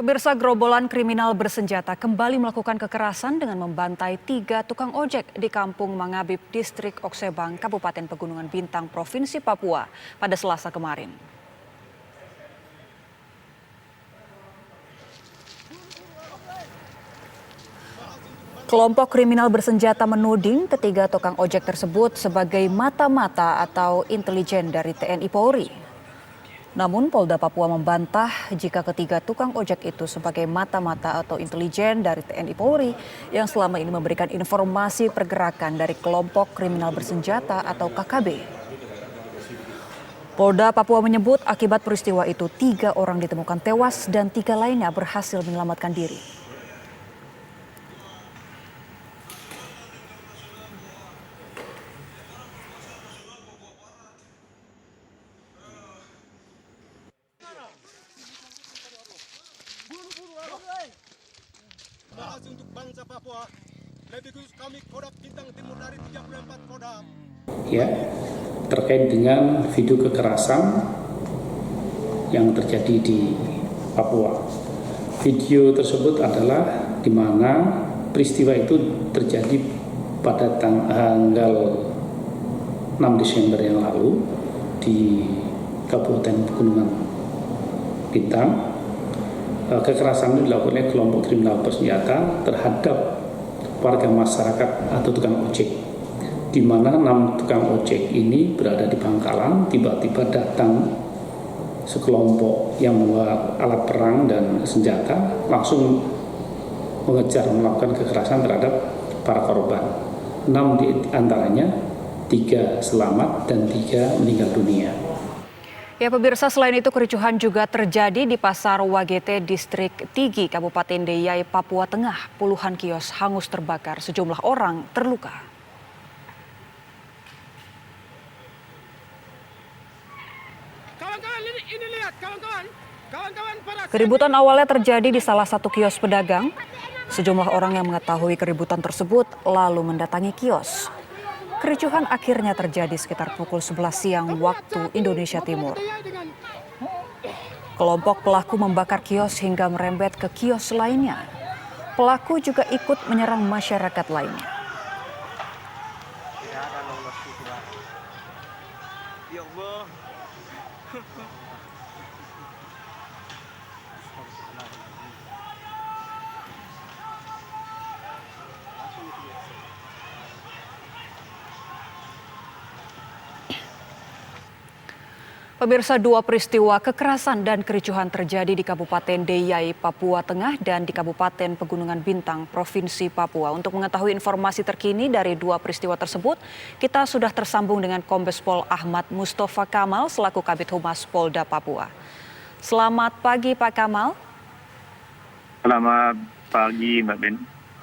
Pemirsa, gerombolan kriminal bersenjata kembali melakukan kekerasan dengan membantai 3 tukang ojek di Kampung Mangabib, Distrik Oksebang, Kabupaten Pegunungan Bintang, Provinsi Papua pada Selasa kemarin. Kelompok kriminal bersenjata menuding ketiga tukang ojek tersebut sebagai mata-mata atau intelijen dari TNI Polri. Namun Polda Papua membantah jika ketiga tukang ojek itu sebagai mata-mata atau intelijen dari TNI Polri yang selama ini memberikan informasi pergerakan dari kelompok kriminal bersenjata atau KKB. Polda Papua menyebut akibat peristiwa itu 3 orang ditemukan tewas dan 3 lainnya berhasil menyelamatkan diri. Terima kasih untuk bangsa Papua, lebih khusus kami Kodam Bintang Timur dari 34 Kodam. Ya, terkait dengan video kekerasan yang terjadi di Papua. Video tersebut adalah di mana peristiwa itu terjadi pada tanggal 6 Desember yang lalu di Kabupaten Pegunungan Bintang. Kekerasan itu dilakukan oleh kelompok kriminal bersenjata terhadap warga masyarakat atau tukang ojek, di mana 6 tukang ojek ini berada di pangkalan. Tiba-tiba datang sekelompok yang membawa alat perang dan senjata, langsung mengejar, melakukan kekerasan terhadap para korban. 6 di antaranya, 3 selamat dan 3 meninggal dunia. Ya pemirsa, selain itu kericuhan juga terjadi di Pasar Wagete, Distrik Tigi, Kabupaten Deyai, Papua Tengah. Puluhan kios hangus terbakar, sejumlah orang terluka. Ini lihat kawan-kawan para Keributan awalnya terjadi di salah satu kios pedagang. Sejumlah orang yang mengetahui keributan tersebut lalu mendatangi kios. Kericuhan akhirnya terjadi sekitar pukul 11 siang waktu Indonesia Timur. Kelompok pelaku membakar kios hingga merembet ke kios lainnya. Pelaku juga ikut menyerang masyarakat lainnya. Pemirsa, 2 peristiwa kekerasan dan kericuhan terjadi di Kabupaten Deyai, Papua Tengah dan di Kabupaten Pegunungan Bintang, Provinsi Papua. Untuk mengetahui informasi terkini dari 2 peristiwa tersebut, kita sudah tersambung dengan Kombes Pol Ahmad Mustafa Kamal selaku Kabid Humas Polda Papua. Selamat pagi Pak Kamal. Selamat pagi Mbak Ben.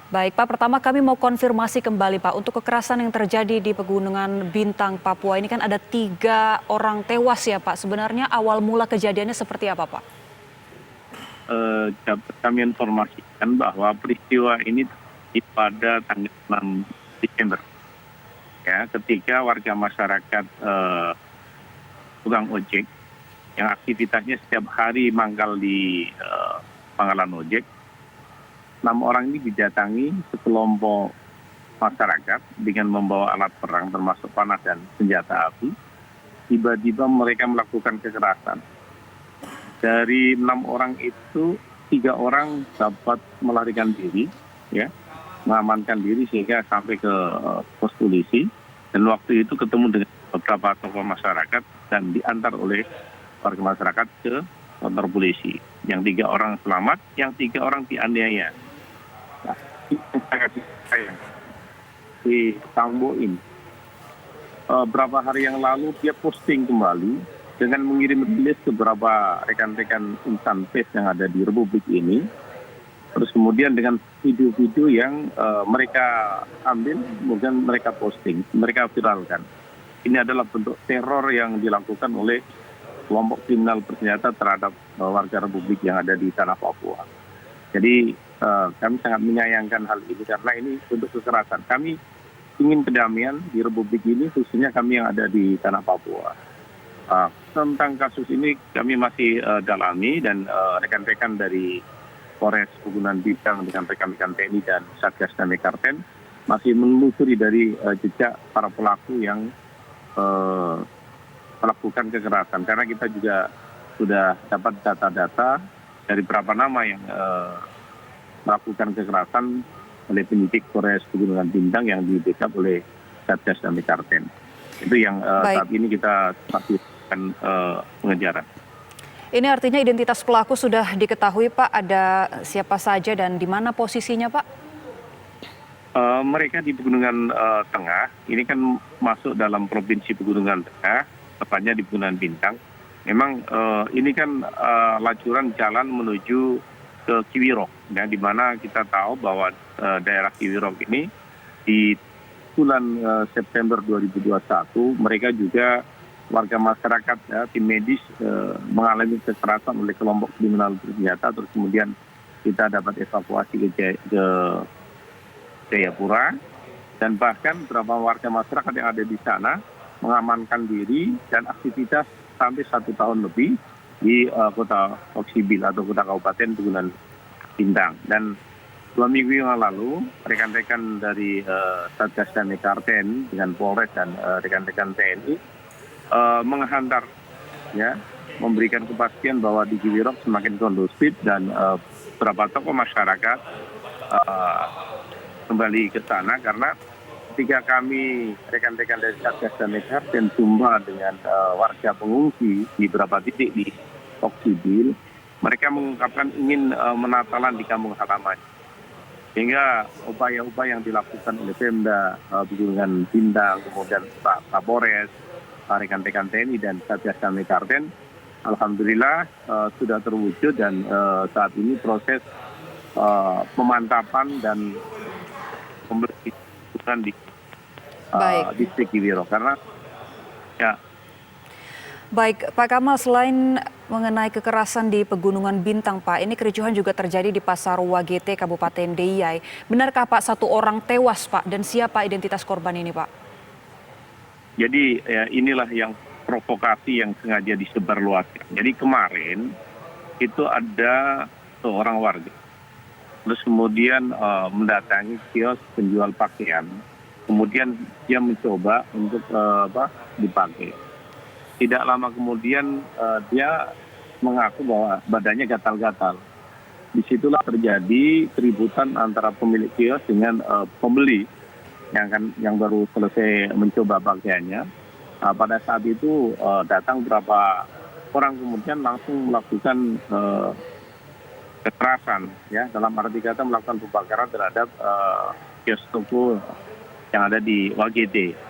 Baik Pak, pertama kami mau konfirmasi kembali Pak, untuk kekerasan yang terjadi di Pegunungan Bintang, Papua ini kan ada 3 orang tewas ya Pak. Sebenarnya awal mula kejadiannya seperti apa Pak? Dapat kami informasikan bahwa peristiwa ini terjadi pada tanggal 6 Desember. Ya, ketika warga masyarakat tukang ojek yang aktivitasnya setiap hari mangkal di pangkalan ojek, 6 orang ini didatangi sekelompok masyarakat dengan membawa alat perang termasuk panah dan senjata api. Tiba-tiba mereka melakukan kekerasan. Dari 6 orang itu 3 orang dapat melarikan diri, ya, mengamankan diri sehingga sampai ke pos polisi. Dan waktu itu ketemu dengan beberapa tokoh masyarakat dan diantar oleh warga masyarakat ke kantor polisi. Yang 3 orang selamat, yang 3 orang dianiaya. Nah, saya di Tamboin beberapa hari yang lalu dia posting kembali dengan mengirim rilis ke beberapa rekan-rekan insan pers yang ada di Republik ini. Terus kemudian dengan video-video yang mereka ambil, kemudian mereka posting, mereka viralkan. Ini adalah bentuk teror yang dilakukan oleh kelompok kriminal bersenjata terhadap warga Republik yang ada di tanah Papua. Jadi kami sangat menyayangkan hal ini karena ini bentuk kekerasan. Kami ingin kedamaian di Republik ini, khususnya kami yang ada di tanah Papua. Tentang kasus ini kami masih dalami dan rekan-rekan dari Polres Pegunungan Bintang dengan rekan-rekan TNI dan Satgas Damai Karten masih menelusuri dari jejak para pelaku yang melakukan kekerasan. Karena kita juga sudah dapat data-data dari beberapa nama yang melakukan kekerasan oleh penyidik Polres Pegunungan Bintang yang di-backup oleh Satgas Damai Karten. Itu yang saat ini kita masih akan pengejaran. Ini artinya identitas pelaku sudah diketahui, Pak. Ada siapa saja dan di mana posisinya, Pak? Mereka di Pegunungan Tengah, ini kan masuk dalam Provinsi Pegunungan Tengah, tepatnya di Pegunungan Bintang. Memang ini kan lacuran jalan menuju ke Kiwirok, ya, di mana kita tahu bahwa daerah Kiwirok ini di bulan September 2021 mereka juga warga masyarakat, ya, tim medis mengalami kekerasan oleh kelompok kriminal bersenjata, terus kemudian kita dapat evakuasi ke Jayapura, dan bahkan beberapa warga masyarakat yang ada di sana mengamankan diri dan aktivitas sampai 1 tahun lebih di kota Oksibil atau kota Kabupaten Pegunungan Bintang. Dan 2 minggu yang lalu rekan-rekan dari Satgas Damai Karten dengan Polres dan rekan-rekan TNI menghantar, ya, memberikan kepastian bahwa di Kiwirok semakin kondusif dan beberapa tokoh masyarakat kembali ke sana, karena ketika kami rekan-rekan dari Satgas Damai Karten jumpa dengan warga pengungsi di beberapa titik di Oksibil, mereka mengungkapkan ingin menatalan di kampung halaman. Sehingga upaya-upaya yang dilakukan oleh Pemda Pegunungan Bintang, kemudian Pak Kapolres, rekan-rekan TNI dan Satgas Damai Karten, alhamdulillah sudah terwujud, dan saat ini proses pemantapan dan pembersihan di distrik Kiwirok. Karena ya. Baik, Pak Kamal, selain mengenai kekerasan di Pegunungan Bintang, Pak, ini kericuhan juga terjadi di Pasar Wagete, Kabupaten Deiyai. Benarkah, Pak, 1 orang tewas, Pak, dan siapa identitas korban ini, Pak? Jadi ya, inilah yang provokasi yang sengaja disebarluaskan. Jadi kemarin itu ada seorang warga, terus kemudian mendatangi kios penjual pakaian, kemudian dia mencoba untuk dipakai. Tidak lama kemudian dia mengaku bahwa badannya gatal-gatal. Disitulah terjadi keributan antara pemilik kios dengan pembeli yang baru selesai mencoba pakaiannya. Pada saat itu datang beberapa orang, kemudian langsung melakukan kekerasan, ya, dalam arti kata melakukan pembakaran terhadap kios toko yang ada di Wagete.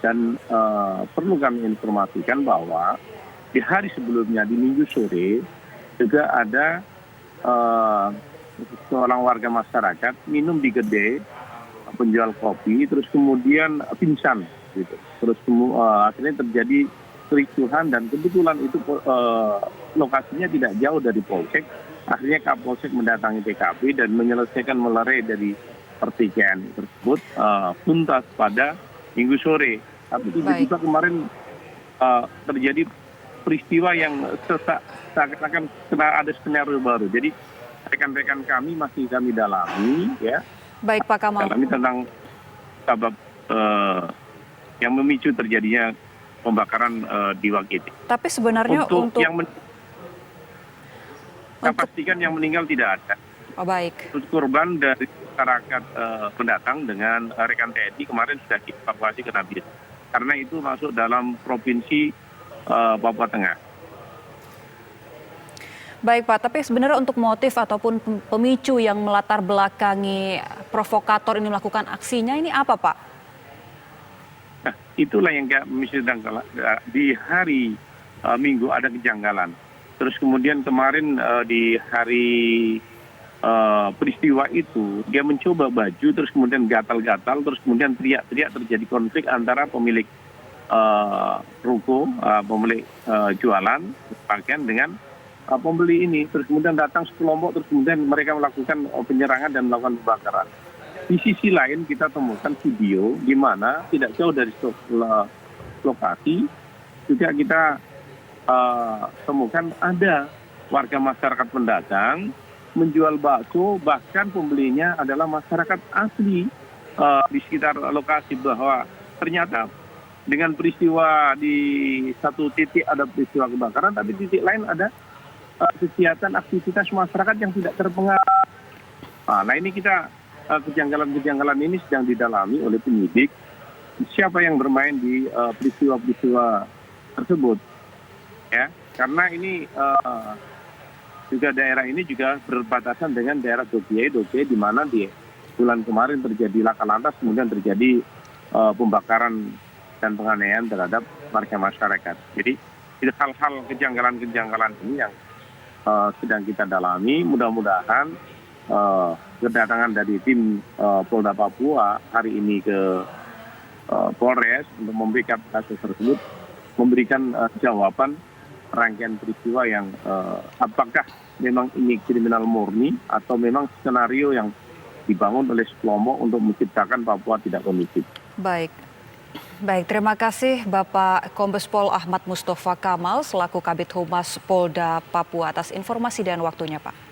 Dan perlu kami informasikan bahwa di hari sebelumnya, di Minggu sore, juga ada seorang warga masyarakat minum di kedai penjual kopi, terus kemudian pingsan, gitu. Terus akhirnya terjadi kericuhan, dan kebetulan itu lokasinya tidak jauh dari Polsek. Akhirnya Kapolsek mendatangi TKP dan menyelesaikan melerai dari pertikaian tersebut tuntas pada Minggu sore. Tapi tiba-tiba kemarin terjadi peristiwa yang seakan-akan ada skenario baru. Jadi rekan-rekan kami masih kami dalami, ya. Baik, Pak Kamal. Dalami tentang sebab yang memicu terjadinya pembakaran di Wagete. Tapi sebenarnya untuk yang kita pastikan yang meninggal tidak ada. Oh, baik. Terus korban dari masyarakat pendatang dengan rekan TNI kemarin sudah dievakuasi ke Nabire, karena itu masuk dalam provinsi Papua Tengah. Baik, Pak, tapi sebenarnya untuk motif ataupun pemicu yang melatar belakangi provokator ini melakukan aksinya ini apa, Pak? Nah, itulah yang sedang di hari Minggu ada kejanggalan. Terus kemudian kemarin di hari peristiwa itu dia mencoba baju, terus kemudian gatal-gatal, terus kemudian teriak-teriak, terjadi konflik antara pemilik ruko, pemilik jualan pakaian dengan pembeli ini. Terus kemudian datang sekelompok, terus kemudian mereka melakukan penyerangan dan melakukan pembakaran. Di sisi lain kita temukan video di mana tidak jauh dari lokasi juga kita temukan ada warga masyarakat pendatang menjual bakso, bahkan pembelinya adalah masyarakat asli di sekitar lokasi, bahwa ternyata dengan peristiwa di satu titik ada peristiwa kebakaran, tapi titik lain ada kegiatan aktivitas masyarakat yang tidak terpengaruh. Nah ini kita kejanggalan-kejanggalan ini sedang didalami oleh penyidik. Siapa yang bermain di peristiwa-peristiwa tersebut, ya? Karena ini juga daerah ini juga berbatasan dengan daerah Dogiai di mana di bulan kemarin terjadi laka lantas, kemudian terjadi pembakaran dan penganiayaan terhadap warga masyarakat. Jadi hal-hal kejanggalan-kejanggalan ini yang sedang kita dalami. Mudah-mudahan kedatangan dari tim Polda Papua hari ini ke Polres untuk membackup kasus tersebut, memberikan jawaban rangkaian peristiwa yang apakah memang ini kriminal murni atau memang skenario yang dibangun oleh sekelompok untuk menciptakan Papua tidak kondusif. Baik, terima kasih Bapak Kombes Pol Ahmad Mustafa Kamal selaku Kabid Humas Polda Papua atas informasi dan waktunya, Pak.